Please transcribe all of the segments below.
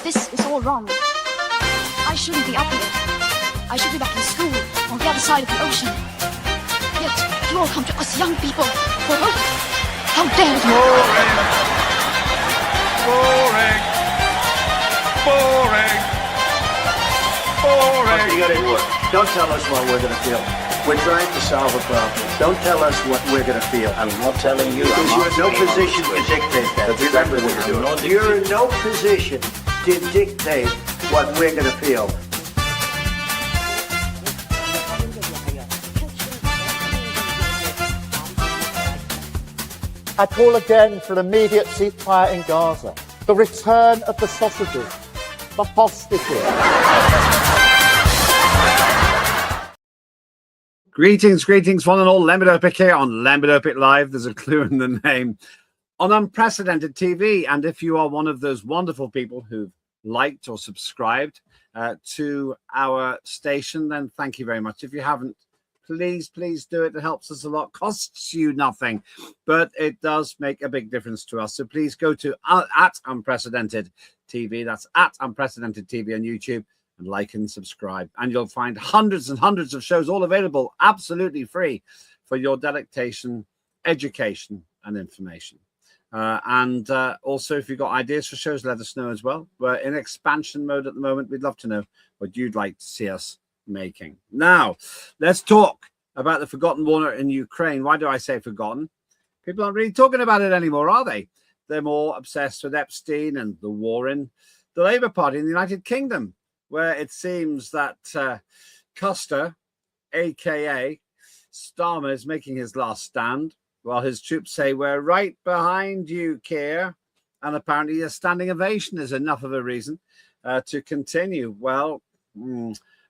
This is all wrong. I shouldn't be up here. I should be back in school on the other side of the ocean. Yet you all come to us young people for hope. How dare you! Boring. Boring. Boring. Okay, you gotta work. Don't tell us what we're gonna feel. We're trying to solve a problem. Don't tell us what we're gonna feel. I'm not telling you. Because you're in no position to dictate that. That's exactly what you're doing. You're in no position to dictate what we're gonna feel. I call again for an immediate ceasefire in Gaza, the return of the sausages, the hostages. Greetings, one and all. Lembit Öpik here on Lembit Öpik Live. There's a clue in the name. On Unprecedented TV. And if you are one of those wonderful people who've liked or subscribed to our station, then thank you very much. If you haven't, please do it. It helps us a lot. Costs you nothing, but it does make a big difference to us. So please go to at Unprecedented TV. That's at Unprecedented TV on YouTube. And like and subscribe, and you'll find hundreds and hundreds of shows all available absolutely free for your delectation, education and information. Also, if you've got ideas for shows, let us know as well. We're in expansion mode at the moment. We'd love to know what you'd like to see us making. Now, let's talk about the forgotten war in Ukraine. Why do I say forgotten? People aren't really talking about it anymore, are they? They're more obsessed with Epstein and the war in the Labour Party in the United Kingdom, where it seems that Custer, a.k.a. Starmer, is making his last stand, while his troops say, we're right behind you, Keir. And apparently a standing ovation is enough of a reason to continue. Well,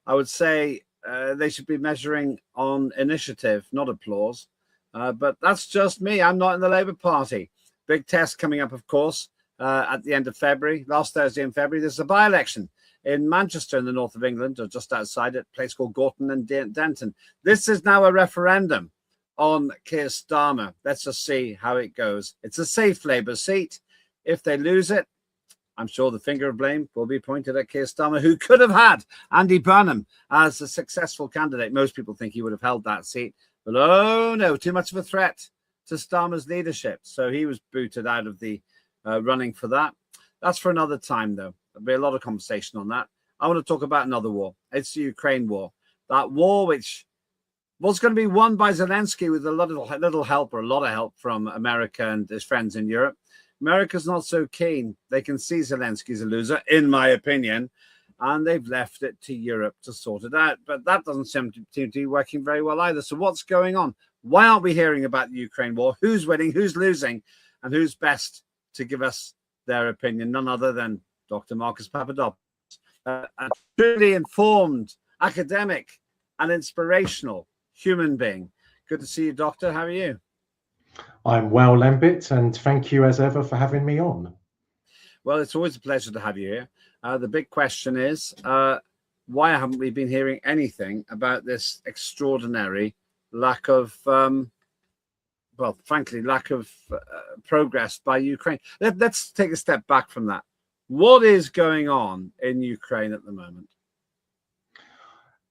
I would say they should be measuring on initiative, not applause. But that's just me. I'm not in the Labour Party. Big test coming up, of course, at the end of February, last Thursday in February. There's a by-election in Manchester in the north of England, or just outside it, a place called Gorton and Denton. This is now a referendum on Keir Starmer. Let's just see how it goes. It's a safe Labour seat. If they lose it, I'm sure the finger of blame will be pointed at Keir Starmer, who could have had Andy Burnham as a successful candidate. Most people think he would have held that seat. But oh no, too much of a threat to Starmer's leadership. So he was booted out of the running for that. That's for another time, though. There'll be a lot of conversation on that. I want to talk about another war. It's the Ukraine war. That war which was going to be won by Zelensky with a little help, or a lot of help from America and his friends in Europe. America's not so keen. They can see Zelensky's a loser, in my opinion, and they've left it to Europe to sort it out. But that doesn't seem to be working very well either. So what's going on? Why aren't we hearing about the Ukraine war? Who's winning? Who's losing? And who's best to give us their opinion? None other than Dr. Marcus Papadopoulos, a truly informed, academic and inspirational human being. Good to see you, Doctor. How are you? I'm well, Lembit, and thank you as ever for having me on. Well, it's always a pleasure to have you here. The big question is, why haven't we been hearing anything about this extraordinary lack of, well, frankly, lack of progress by Ukraine? Let's take a step back from that. What is going on in Ukraine at the moment?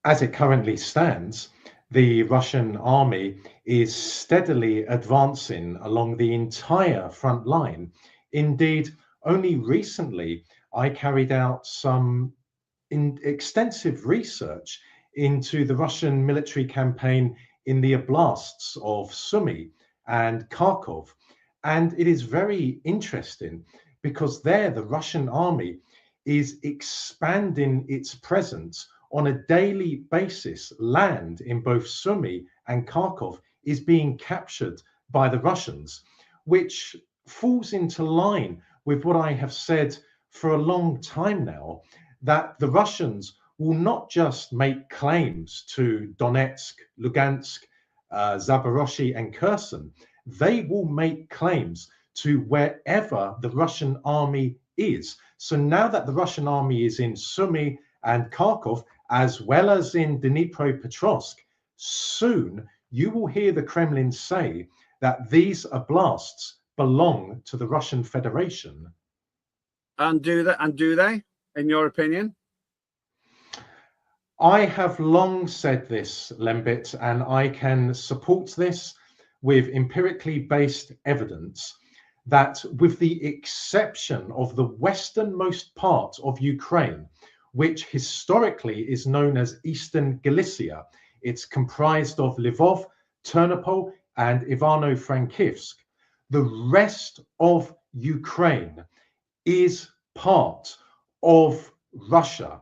As it currently stands, the Russian army is steadily advancing along the entire front line. Indeed, only recently I carried out some extensive research into the Russian military campaign in the oblasts of Sumy and Kharkov. And it is very interesting because there the Russian army is expanding its presence on a daily basis. Land in both Sumy and Kharkov is being captured by the Russians, which falls into line with what I have said for a long time now, that the Russians will not just make claims to Donetsk, Lugansk, Zaporozhye and Kherson. They will make claims to wherever the Russian army is. So now that the Russian army is in Sumy and Kharkov, as well as in Dnipropetrovsk, soon you will hear the Kremlin say that these oblasts belong to the Russian Federation. And do they? in your opinion? I have long said this, Lembit, and I can support this with empirically based evidence that, with the exception of the westernmost part of Ukraine, which historically is known as Eastern Galicia, it's comprised of Lvov, Ternopil, and Ivano-Frankivsk. The rest of Ukraine is part of Russia,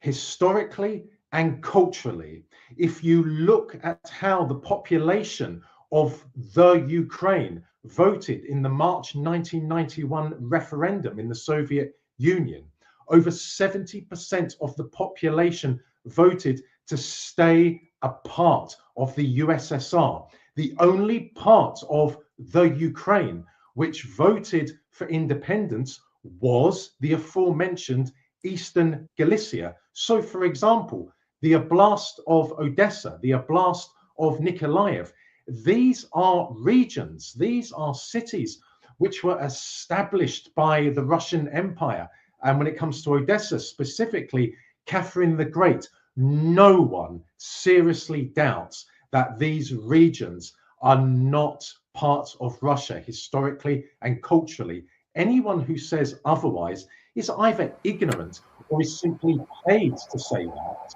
historically and culturally. If you look at how the population of the Ukraine voted in the March 1991 referendum in the Soviet Union, over 70% of the population voted to stay a part of the USSR. The only part of the Ukraine which voted for independence was the aforementioned Eastern Galicia. So, for example, the Oblast of Odessa, the Oblast of Nikolaev, these are regions, these are cities which were established by the Russian Empire. And when it comes to Odessa, specifically Catherine the Great, no one seriously doubts that these regions are not part of Russia historically and culturally. Anyone who says otherwise is either ignorant or is simply paid to say that.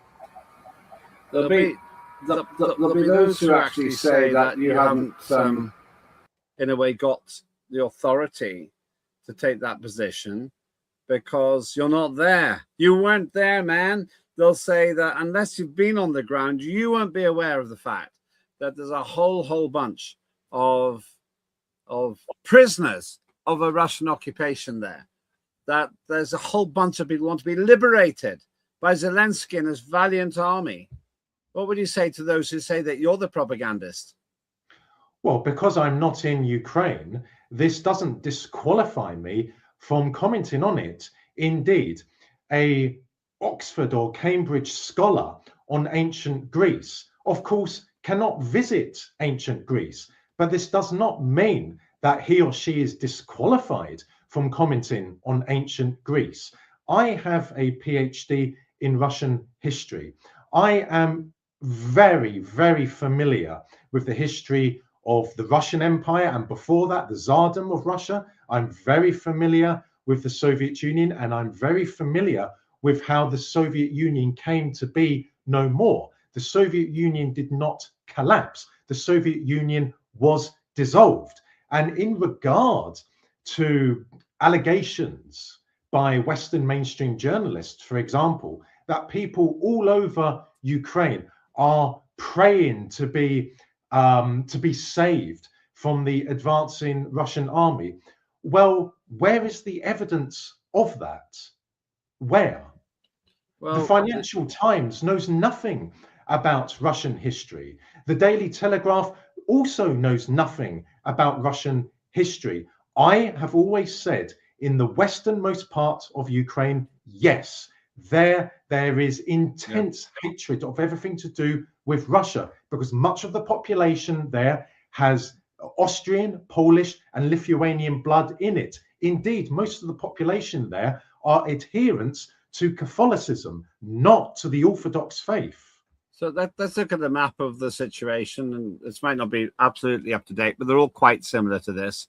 There'll be those who actually say that you haven't, in a way, got the authority to take that position because you're not there. You weren't there, man. They'll say that unless you've been on the ground, you won't be aware of the fact that there's a whole bunch of prisoners of a Russian occupation there. That there's a whole bunch of people who want to be liberated by Zelensky and his valiant army. What would you say to those who say that you're the propagandist? Well, because I'm not in Ukraine, this doesn't disqualify me from commenting on it. Indeed, a Oxford or Cambridge scholar on ancient Greece, of course, cannot visit ancient Greece, but this does not mean that he or she is disqualified from commenting on ancient Greece. I have a PhD in Russian history. I am very, very familiar with the history of the Russian Empire, and before that, the Tsardom of Russia. I'm very familiar with the Soviet Union, and I'm very familiar with how the Soviet Union came to be no more. The Soviet Union did not collapse. The Soviet Union was dissolved. And in regard to allegations by Western mainstream journalists, for example, that people all over Ukraine are praying to be saved from the advancing Russian army. Well, where is the evidence of that? Where? Well, the Financial Times knows nothing about Russian history. The Daily Telegraph also knows nothing about Russian history. I have always said, in the westernmost part of Ukraine, yes, there is intense hatred of everything to do with Russia, because much of the population there has Austrian, Polish, and Lithuanian blood in it. Indeed, most of the population there are adherents to Catholicism, not to the Orthodox faith. So let's look at the map of the situation, and this might not be absolutely up to date, but they're all quite similar to this.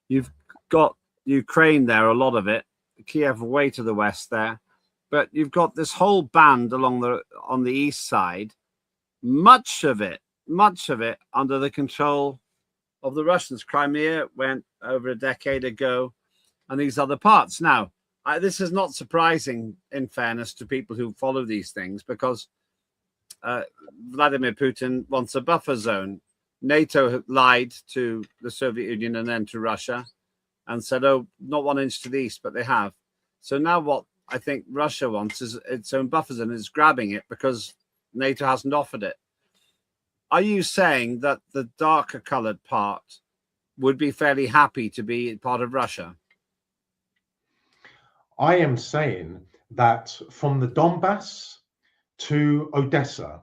You've got Ukraine there, a lot of it, Kiev way to the west there, but you've got this whole band on the east side, much of it under the control of the Russians. Crimea went over a decade ago, and these other parts. Now, this is not surprising, in fairness to people who follow these things, because Vladimir Putin wants a buffer zone. NATO lied to the Soviet Union and then to Russia and said, oh, not 1 inch to the east, but they have. So now what I think Russia wants is its own buffer zone. It's grabbing it because NATO hasn't offered it. Are you saying that the darker colored part would be fairly happy to be part of Russia? I am saying that from the Donbass to Odessa,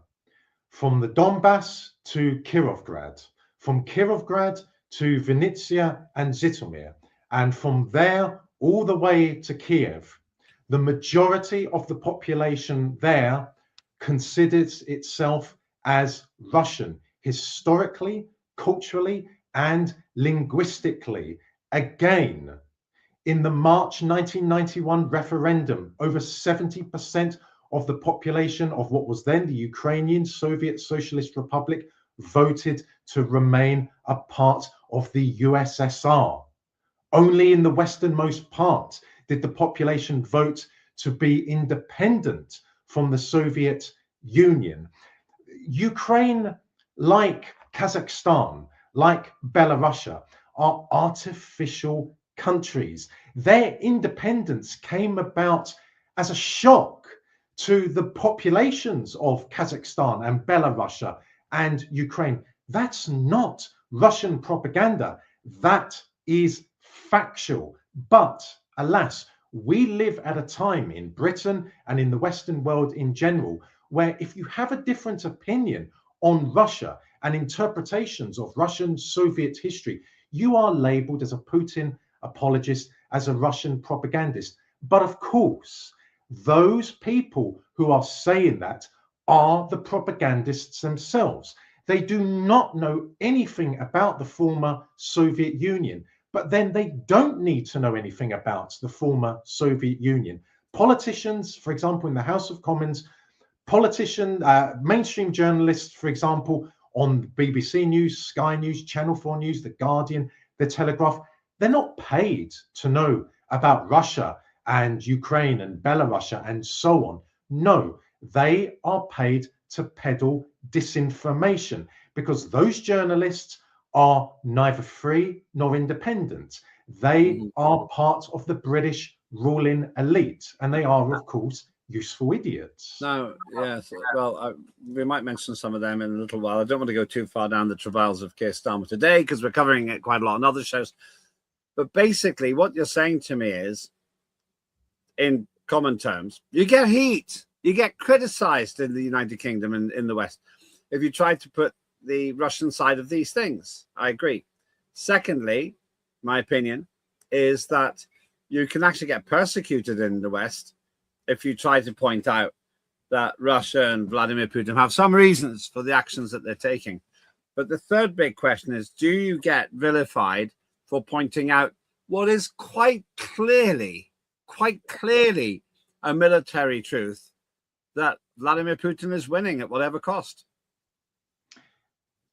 from the Donbass to Kirovgrad, from Kirovgrad to Vinnytsia and Zhytomyr, and from there all the way to Kiev, the majority of the population there considers itself as Russian, historically, culturally, and linguistically. Again, in the March 1991 referendum, over 70% of the population of what was then the Ukrainian Soviet Socialist Republic voted to remain a part of the USSR. Only in the westernmost part did the population vote to be independent from the Soviet Union. Ukraine, like Kazakhstan, like Belarus, are artificial countries. Their independence came about as a shock to the populations of Kazakhstan and Belarus and Ukraine. That's not Russian propaganda. That is factual. But alas, we live at a time in Britain and in the Western world in general where if you have a different opinion on Russia and interpretations of Russian Soviet history, you are labeled as a Putin apologist, as a Russian propagandist. But of course, those people who are saying that are the propagandists themselves. They do not know anything about the former Soviet Union, but then they don't need to know anything about the former Soviet Union. Politicians, for example, in the House of Commons, mainstream journalists, for example, on BBC News, Sky News, Channel 4 News, The Guardian, The Telegraph, they're not paid to know about Russia and Ukraine and Belarus and so on. No, they are paid to peddle disinformation because those journalists are neither free nor independent. They are part of the British ruling elite, and they are, of course, useful idiots. No, yes. Well, we might mention some of them in a little while. I don't want to go too far down the travails of Keir Starmer today because we're covering it quite a lot on other shows. But basically, what you're saying to me is, in common terms, you get heat. You get criticized in the United Kingdom and in the West if you try to put the Russian side of these things. I agree. Secondly, my opinion is that you can actually get persecuted in the West if you try to point out that Russia and Vladimir Putin have some reasons for the actions that they're taking. But the third big question is, do you get vilified for pointing out what is quite clearly a military truth, that Vladimir Putin is winning at whatever cost?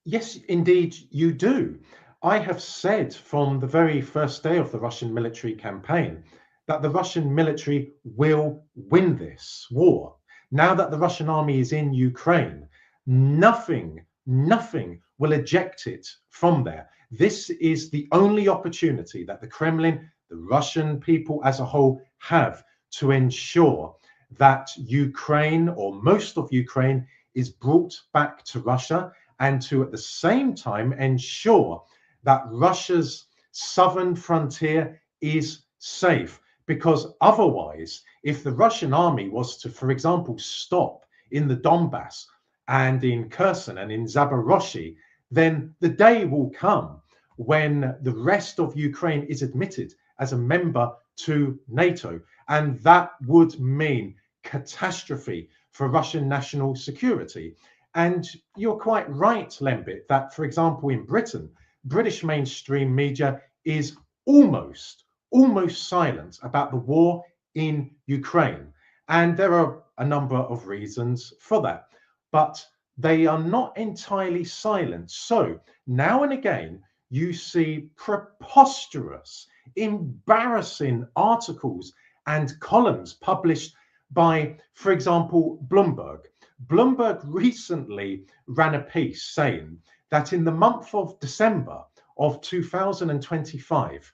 Yes, indeed, you do. I have said from the very first day of the Russian military campaign that the Russian military will win this war. Now that the Russian army is in Ukraine, nothing will eject it from there. This is the only opportunity that the Kremlin, the Russian people as a whole, have to ensure that Ukraine, or most of Ukraine, is brought back to Russia, and to at the same time ensure that Russia's southern frontier is safe. Because otherwise, if the Russian army was to, for example, stop in the Donbass and in Kherson and in Zaporozhye, then the day will come when the rest of Ukraine is admitted as a member to NATO. And that would mean catastrophe for Russian national security. And you're quite right, Lembit, that, for example, in Britain, British mainstream media is almost silent about the war in Ukraine. And there are a number of reasons for that, but they are not entirely silent. So now and again, you see preposterous, embarrassing articles and columns published by, for example, Bloomberg. Bloomberg recently ran a piece saying that in the month of December of 2025,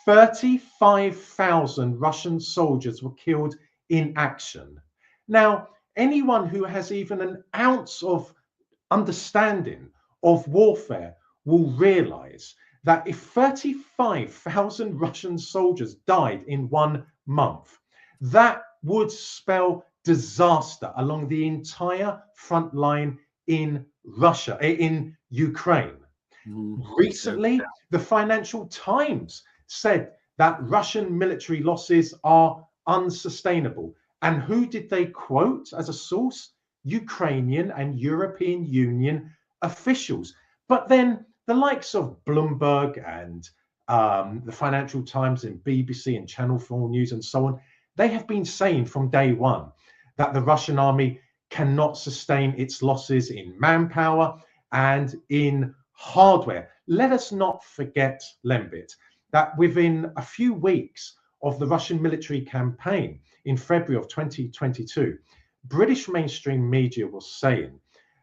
35,000 Russian soldiers were killed in action. Now, anyone who has even an ounce of understanding of warfare will realize that if 35,000 Russian soldiers died in 1 month, that would spell disaster along the entire front line in Russia, in Ukraine. Recently, the Financial Times said that Russian military losses are unsustainable. And who did they quote as a source? Ukrainian and European Union officials. But then the likes of Bloomberg and the Financial Times and BBC and Channel 4 News and so on, they have been saying from day one that the Russian army cannot sustain its losses in manpower and in hardware. Let us not forget, Lembit, that within a few weeks of the Russian military campaign in February of 2022, British mainstream media was saying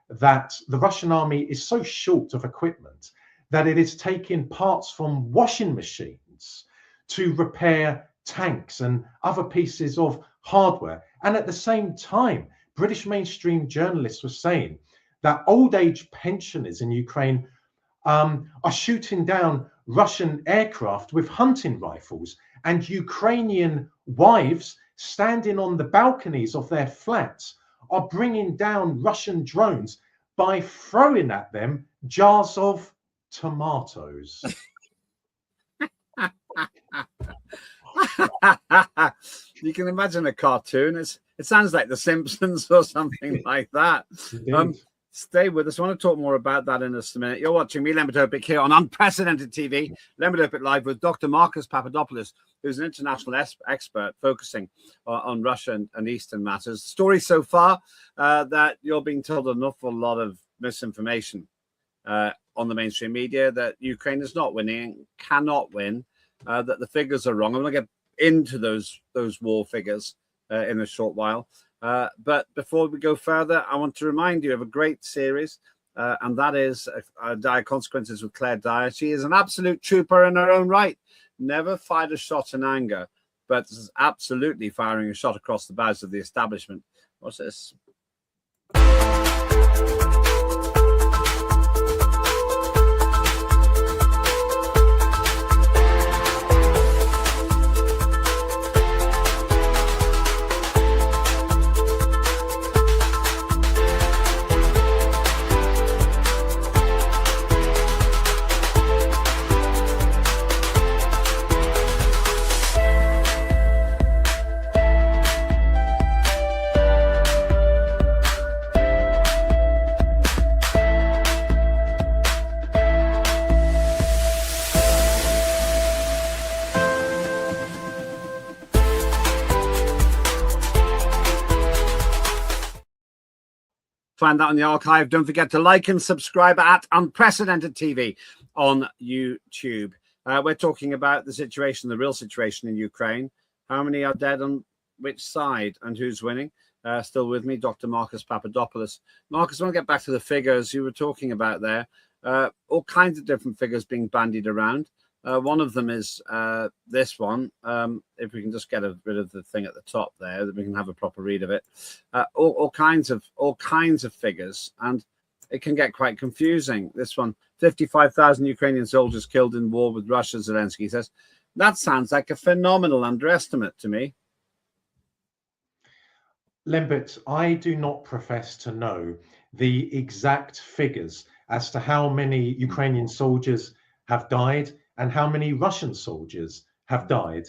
that the Russian army is so short of equipment that it is taking parts from washing machines to repair tanks and other pieces of hardware. And at the same time, British mainstream journalists were saying that old age pensioners in Ukraine are shooting down Russian aircraft with hunting rifles, and Ukrainian wives standing on the balconies of their flats are bringing down Russian drones by throwing at them jars of tomatoes. You can imagine a cartoon. It sounds like The Simpsons or something like that. Stay with us. I want to talk more about that in just a minute. You're watching me, Lembit Öpik, here on Unprecedented TV, Lembit Öpik Live with Dr. Marcus Papadopoulos, who's an international expert focusing on Russia and Eastern matters. The story so far that you're being told an awful lot of misinformation on the mainstream media, that Ukraine is not winning, cannot win, that the figures are wrong. I'm going to get into those war figures in a short while. But before we go further, I want to remind you of a great series, and that is Dire Consequences with Claire Dyer. She is an absolute trooper in her own right. Never fired a shot in anger, but is absolutely firing a shot across the bows of the establishment. What's this? Find that on the archive. Don't forget to like and subscribe at Unprecedented TV on YouTube. We're talking about the situation, the real situation in Ukraine. How many are dead on which side and who's winning? Still with me, Dr. Marcus Papadopoulos. Marcus, I want to get back to the figures you were talking about there. All kinds of different figures being bandied around. One of them is this one. If we can just get rid of the thing at the top there, that we can have a proper read of it. All kinds of figures, and it can get quite confusing. This one: 55,000 Ukrainian soldiers killed in war with Russia. Zelensky says that sounds like a phenomenal underestimate to me. Lembit, I do not profess to know the exact figures as to how many Ukrainian soldiers have died and how many Russian soldiers have died.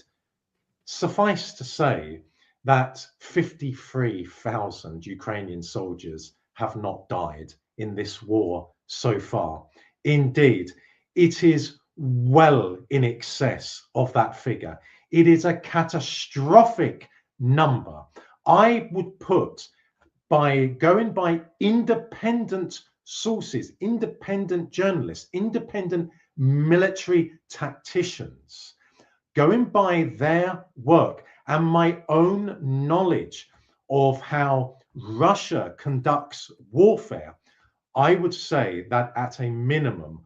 Suffice to say that 53,000 Ukrainian soldiers have not died in this war so far. Indeed, it is well in excess of that figure. It is a catastrophic number. I would put, by going by independent sources, independent journalists, independent military tacticians, going by their work and my own knowledge of how Russia conducts warfare, I would say that at a minimum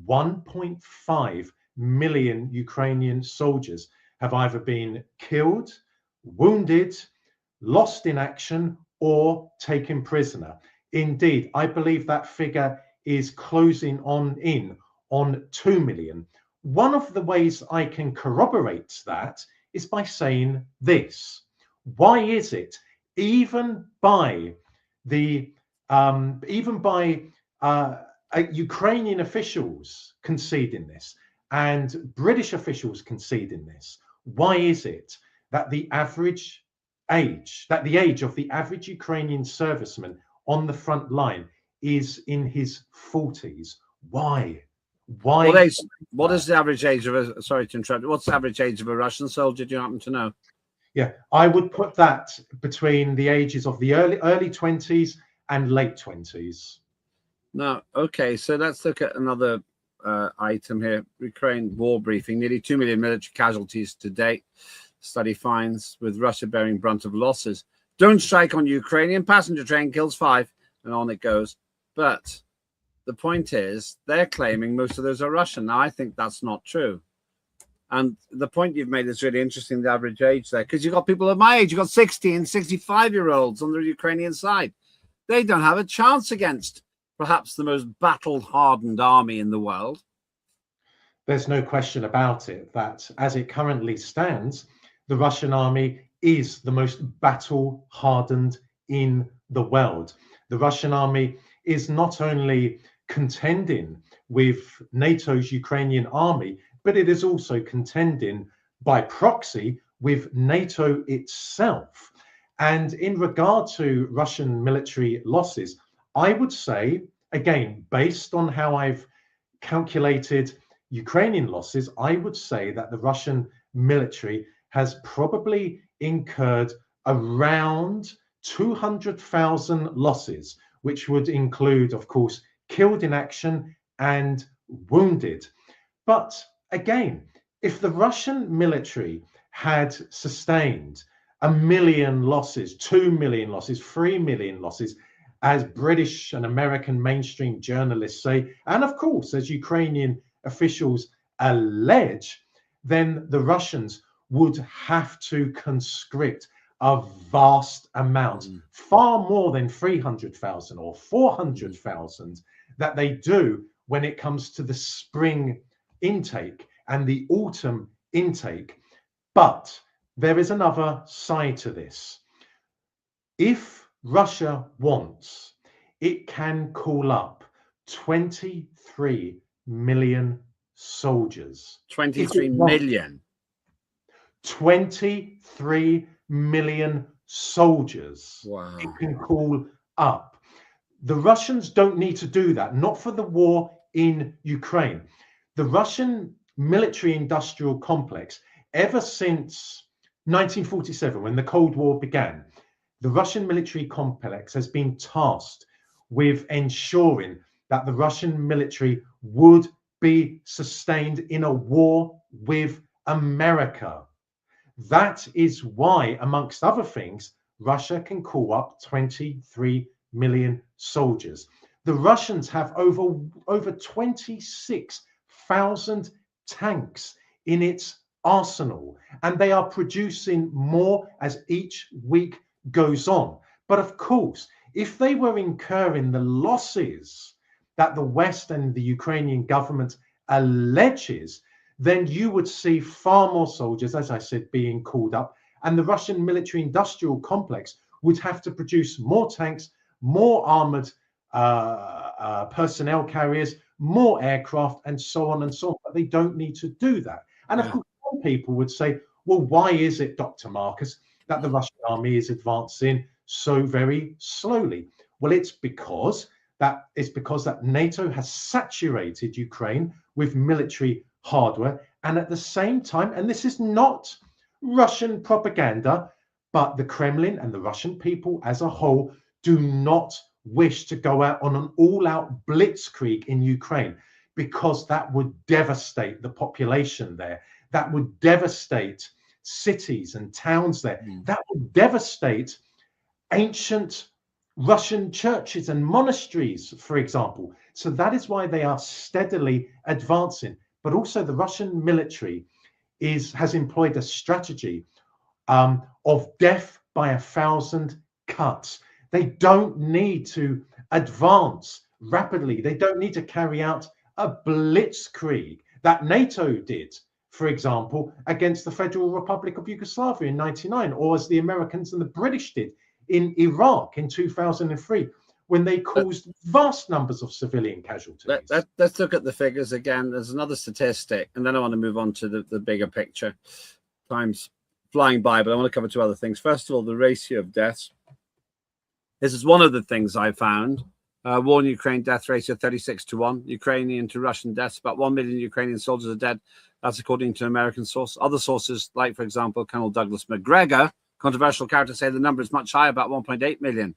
1.5 million Ukrainian soldiers have either been killed, wounded, lost in action, or taken prisoner. Indeed, I believe that figure is closing in on 2 million. One of the ways I can corroborate that is by saying this: why is it even by Ukrainian officials conceding this and British officials conceding this, why is it that the age of the average Ukrainian serviceman on the front line is in his 40s. Why? Why? What is the average age of a, sorry to interrupt, what's the average age of a Russian soldier? Do you happen to know? Yeah, I would put that between the ages of the early 20s and late 20s. No, okay, so let's look at another item here. Ukraine war briefing. Nearly 2 million military casualties to date. Study finds, with Russia bearing brunt of losses. Don't strike on Ukrainian passenger train, kills 5, and on it goes. But the point is, they're claiming most of those are Russian. Now, I think that's not true. And the point you've made is really interesting, the average age there, because you've got people of my age, you've got 60 and 65-year-olds on the Ukrainian side. They don't have a chance against perhaps the most battle-hardened army in the world. There's no question about it that, as it currently stands, the Russian army is the most battle-hardened in the world. The Russian army is not only contending with NATO's Ukrainian army, but it is also contending by proxy with NATO itself. And in regard to Russian military losses, I would say, again, based on how I've calculated Ukrainian losses, I would say that the Russian military has probably incurred around 200,000 losses, which would include, of course, killed in action and wounded. But again, if the Russian military had sustained 1 million losses, 2 million losses, 3 million losses, as British and American mainstream journalists say, and of course, as Ukrainian officials allege, then the Russians would have to conscript a vast amount, far more than 300,000 or 400,000 that they do when it comes to the spring intake and the autumn intake. But there is another side to this. If Russia wants, it can call up 23 million soldiers. 23 million. 23 million soldiers. Wow. It can call up. The Russians don't need to do that, not for the war in Ukraine. The Russian military industrial complex, ever since 1947, when the Cold War began, the Russian military complex has been tasked with ensuring that the Russian military would be sustained in a war with America. That is why, amongst other things, Russia can call up 23 million soldiers. The Russians have over 26,000 tanks in its arsenal, and they are producing more as each week goes on. But of course, if they were incurring the losses that the West and the Ukrainian government alleges, then you would see far more soldiers, as I said, being called up, and the Russian military industrial complex would have to produce more tanks, more armored personnel carriers, more aircraft, and so on and so on. But they don't need to do that. And of course, some people would say, well, why is it, Dr. Marcus, that the Russian army is advancing so very slowly? Well, it's because that NATO has saturated Ukraine with military hardware, and at the same time, and this is not Russian propaganda, but the Kremlin and the Russian people as a whole do not wish to go out on an all-out blitzkrieg in Ukraine, because that would devastate the population there. That would devastate cities and towns there. That would devastate ancient Russian churches and monasteries, for example. So that is why they are steadily advancing. But also the Russian military has employed a strategy of death by 1,000 cuts. They don't need to advance rapidly. They don't need to carry out a blitzkrieg that NATO did, for example, against the Federal Republic of Yugoslavia in 1999, or as the Americans and the British did in Iraq in 2003, when they caused vast numbers of civilian casualties. Let's look at the figures again. There's another statistic, and then I want to move on to the bigger picture. Times flying by, but I want to cover two other things. First of all, the ratio of deaths. This is one of the things I found. War in Ukraine, death ratio 36-1. Ukrainian to Russian deaths, about 1 million Ukrainian soldiers are dead. That's according to an American source. Other sources, like, for example, Colonel Douglas Macgregor, controversial character, say the number is much higher, about 1.8 million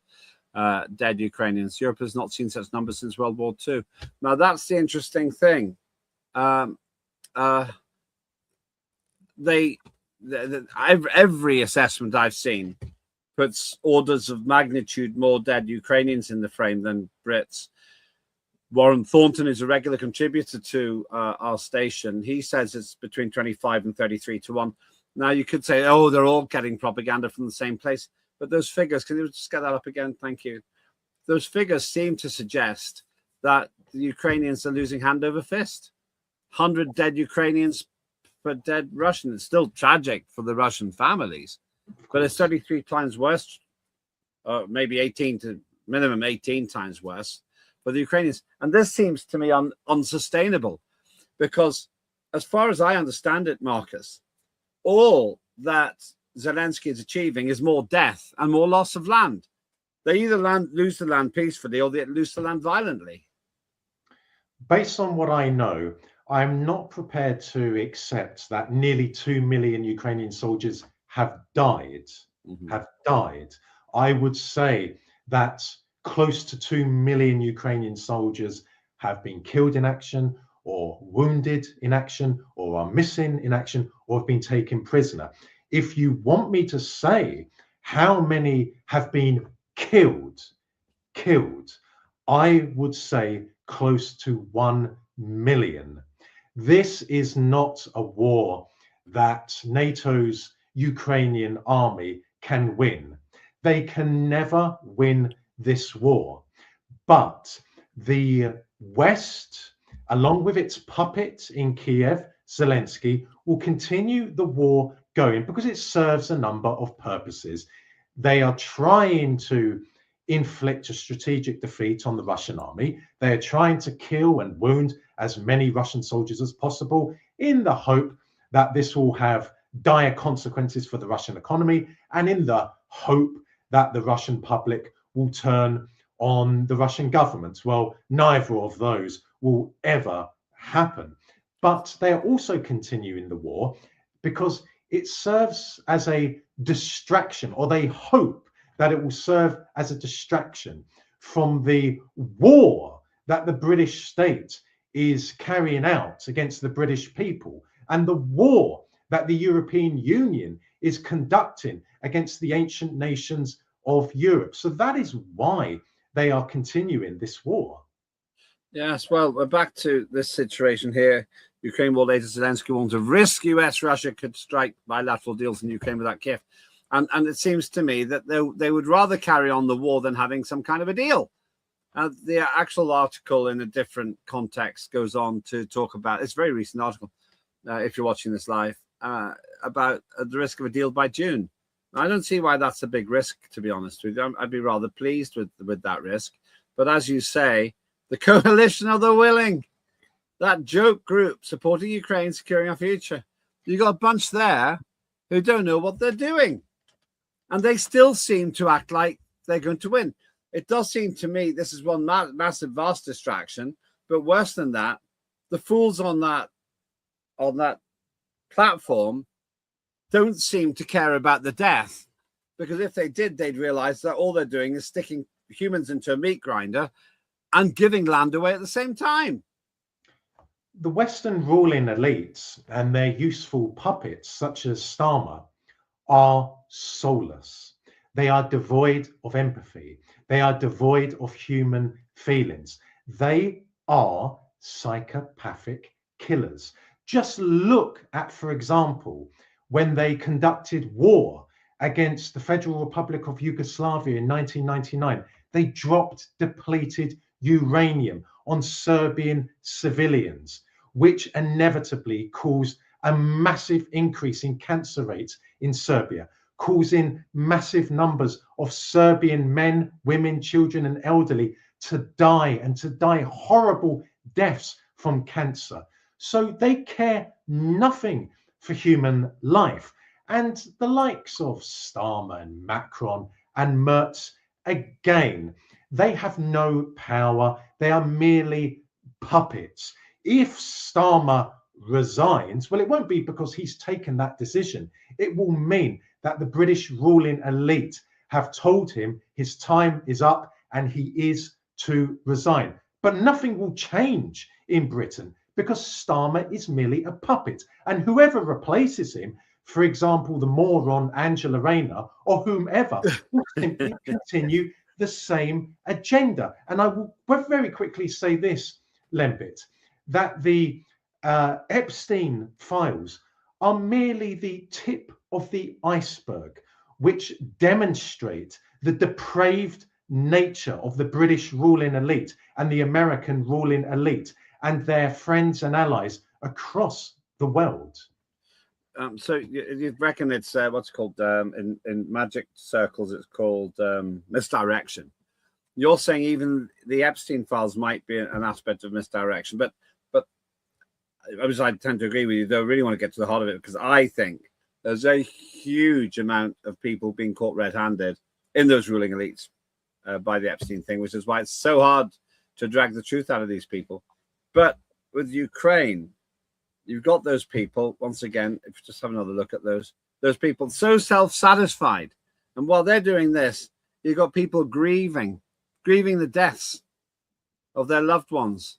dead Ukrainians. Europe has not seen such numbers since World War II. Now, that's the interesting thing. Every assessment I've seen puts orders of magnitude more dead Ukrainians in the frame than Brits. Warren Thornton is a regular contributor to our station. He says it's between 25 and 33-1. Now, you could say, oh, they're all getting propaganda from the same place. But those figures, can you just get that up again? Thank you. Those figures seem to suggest that the Ukrainians are losing hand over fist. 100 dead Ukrainians per dead Russian. It's still tragic for the Russian families, but it's 33 times worse, maybe 18 to minimum 18 times worse for the Ukrainians. And this seems to me unsustainable, because as far as I understand it, Marcus, all that Zelensky is achieving is more death and more loss of land. They either lose the land peacefully or they lose the land violently. Based on what I know, I'm not prepared to accept that nearly 2 million Ukrainian soldiers have died. I would say that close to 2 million Ukrainian soldiers have been killed in action, or wounded in action, or are missing in action, or have been taken prisoner. If you want me to say how many have been killed, I would say close to 1 million. This is not a war that NATO's Ukrainian army can win. They can never win this war. But the West, along with its puppet in Kiev, Zelensky, will continue the war going because it serves a number of purposes. They are trying to inflict a strategic defeat on the Russian army. They are trying to kill and wound as many Russian soldiers as possible in the hope that this will have dire consequences for the Russian economy, and in the hope that the Russian public will turn on the Russian government. Well, neither of those will ever happen. But they are also continuing the war because it serves as a distraction, or they hope that it will serve as a distraction from the war that the British state is carrying out against the British people, and the war that the European Union is conducting against the ancient nations of Europe. So that is why they are continuing this war. Yes, well, we're back to this situation here. Ukraine war later, Zelensky wants to risk Russia could strike bilateral deals in Ukraine without Kiev. And it seems to me that they would rather carry on the war than having some kind of a deal. The actual article in a different context goes on to talk about, it's a very recent article, if you're watching this live, about the risk of a deal by June. I don't see why that's a big risk, to be honest with you. I'd be rather pleased with that risk. But as you say, the coalition of the willing, that joke group supporting Ukraine, securing our future, you got a bunch there who don't know what they're doing. And they still seem to act like they're going to win. It does seem to me this is one massive, vast distraction. But worse than that, the fools on that platform don't seem to care about the death, because if they did, they'd realize that all they're doing is sticking humans into a meat grinder and giving land away at the same time. The Western ruling elites and their useful puppets, such as Starmer, are soulless. They are devoid of empathy. They are devoid of human feelings. They are psychopathic killers. Just look at, for example, when they conducted war against the Federal Republic of Yugoslavia in 1999, they dropped depleted uranium on Serbian civilians, which inevitably caused a massive increase in cancer rates in Serbia, causing massive numbers of Serbian men, women, children, and elderly to die, and to die horrible deaths from cancer. So they care nothing for human life. And the likes of Starmer and Macron and Merz, again, they have no power. They are merely puppets. If Starmer resigns, well, it won't be because he's taken that decision. It will mean that the British ruling elite have told him his time is up and he is to resign. But nothing will change in Britain because Starmer is merely a puppet. And whoever replaces him, for example, the moron Angela Rayner or whomever, will simply continue the same agenda. And I will very quickly say this, Lembit, that the Epstein files are merely the tip of the iceberg, which demonstrate the depraved nature of the British ruling elite and the American ruling elite and their friends and allies across the world. So you reckon it's what's called in magic circles, it's called misdirection. You're saying even the Epstein files might be an aspect of misdirection, but I tend to agree with you, though. I really want to get to the heart of it because I think there's a huge amount of people being caught red-handed in those ruling elites by the Epstein thing, which is why it's so hard to drag the truth out of these people. But with Ukraine, you've got those people, once again, if you just have another look at those people so self-satisfied. And while they're doing this, you've got people grieving the deaths of their loved ones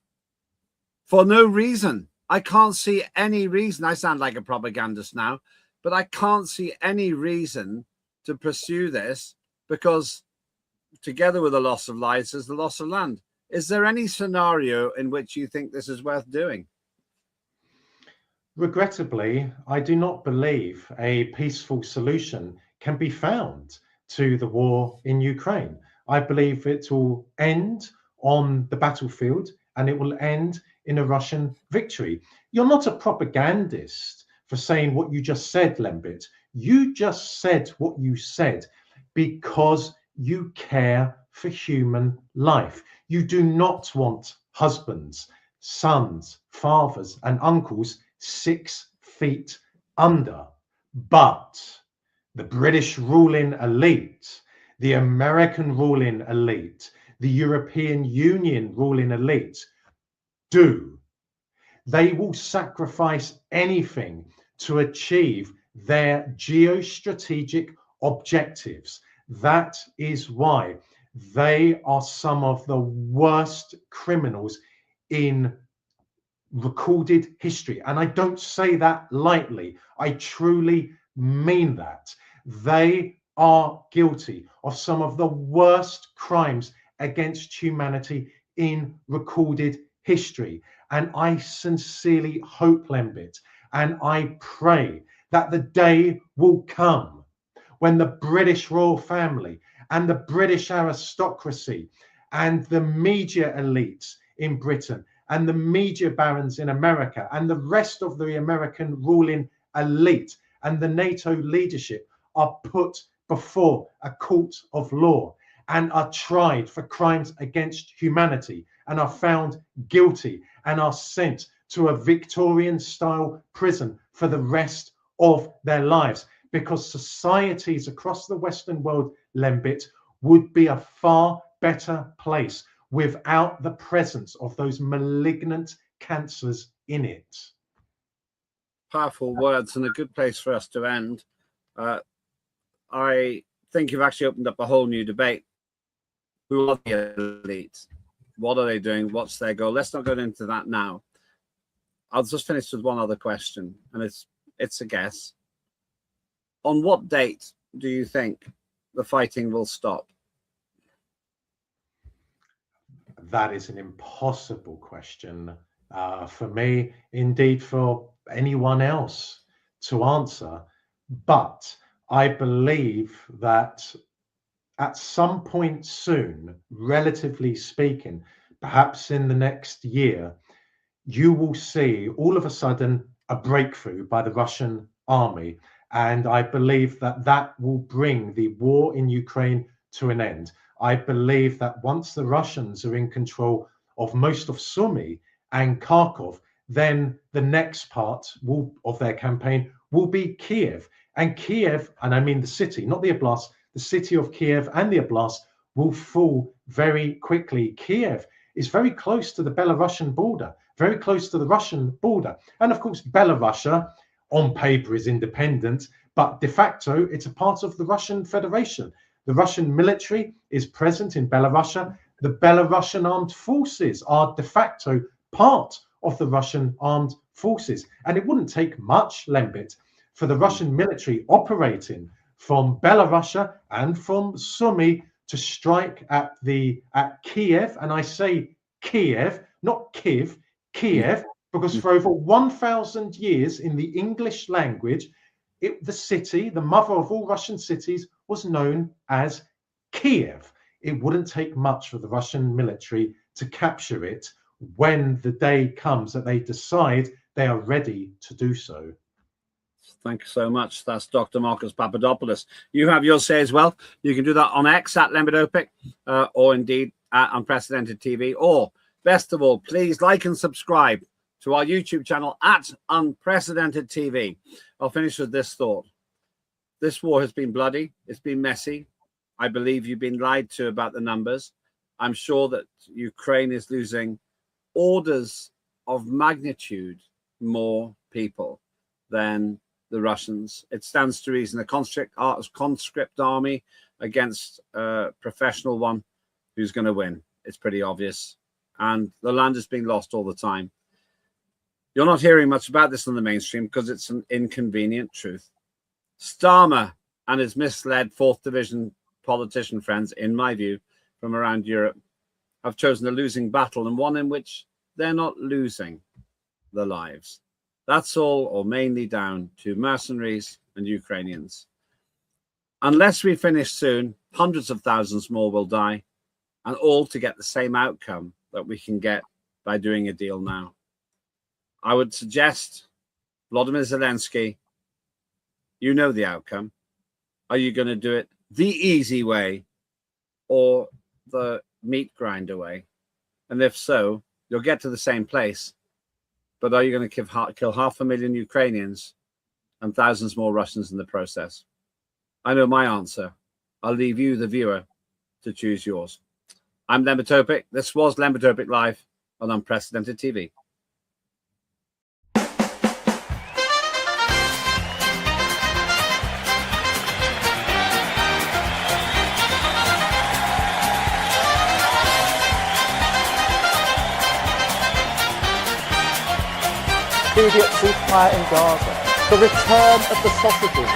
for no reason. I can't see any reason. I sound like a propagandist now, but I can't see any reason to pursue this because together with the loss of lives is the loss of land. Is there any scenario in which you think this is worth doing? Regrettably, I do not believe a peaceful solution can be found to the war in Ukraine. I believe it will end on the battlefield and it will end in a Russian victory. You're not a propagandist for saying what you just said, Lembit. You just said what you said because you care for human life. You do not want husbands, sons, fathers, and uncles 6 feet under. But the British ruling elite, the American ruling elite, the European Union ruling elite do. They will sacrifice anything to achieve their geostrategic objectives. That is why they are some of the worst criminals in recorded history. And I don't say that lightly. I truly mean that. They are guilty of some of the worst crimes against humanity in recorded history. And I sincerely hope, Lembit, and I pray that the day will come when the British royal family and the British aristocracy and the media elites in Britain and the media barons in America and the rest of the American ruling elite and the NATO leadership are put before a court of law and are tried for crimes against humanity and are found guilty and are sent to a Victorian-style prison for the rest of their lives, because societies across the Western world, Lembit, would be a far better place without the presence of those malignant cancers in it. Powerful words and a good place for us to end. I think you've actually opened up a whole new debate. Who are the elites? What are they doing? What's their goal? Let's not go into that now. I'll just finish with one other question, and it's a guess. On what date do you think the fighting will stop? That is an impossible question for me, indeed for anyone else to answer. But I believe that at some point soon, relatively speaking, perhaps in the next year, you will see all of a sudden a breakthrough by the Russian army. And I believe that that will bring the war in Ukraine to an end. I believe that once the Russians are in control of most of Sumy and Kharkov, then the next part of their campaign will be Kiev. And Kiev, and I mean the city, not the oblast, the city of Kiev and the oblast will fall very quickly. Kiev is very close to the Belarusian border, very close to the Russian border. And of course, Belarus on paper is independent, but de facto, it's a part of the Russian Federation. The Russian military is present in Belarus. The Belarusian armed forces are de facto part of the Russian armed forces. And it wouldn't take much, Lembit, for the Russian military operating from Belarus and from Sumy to strike at Kiev. And I say Kiev, not Kiev, Kiev, because for over 1,000 years in the English language, the city, the mother of all Russian cities, was known as Kiev. It wouldn't take much for the Russian military to capture it when the day comes that they decide they are ready to do so. Thank you so much. That's Dr. Marcus Papadopoulos. You have your say as well. You can do that on X at Lembit Öpik, or indeed at Unprecedented TV. Or best of all, please like and subscribe to our YouTube channel at Unprecedented TV. I'll finish with this thought. This war has been bloody. It's been messy. I believe you've been lied to about the numbers. I'm sure that Ukraine is losing orders of magnitude more people than the Russians. It stands to reason a conscript army against a professional one who's going to win. It's pretty obvious. And the land is being lost all the time. You're not hearing much about this on the mainstream because it's an inconvenient truth. Starmer and his misled 4th Division politician friends, in my view, from around Europe, have chosen a losing battle, and one in which they're not losing their lives. That's all, or mainly, down to mercenaries and Ukrainians. Unless we finish soon, hundreds of thousands more will die, and all to get the same outcome that we can get by doing a deal now. I would suggest, Volodymyr Zelensky, you know the outcome. Are you going to do it the easy way or the meat grinder way? And if so, you'll get to the same place. But are you going to kill 500,000 Ukrainians and thousands more Russians in the process? I know my answer. I'll leave you, the viewer, to choose yours. I'm Lembit Öpik. This was Lembit Öpik Live on Unprecedented TV. Immediate ceasefire in Gaza, the return of the sausages.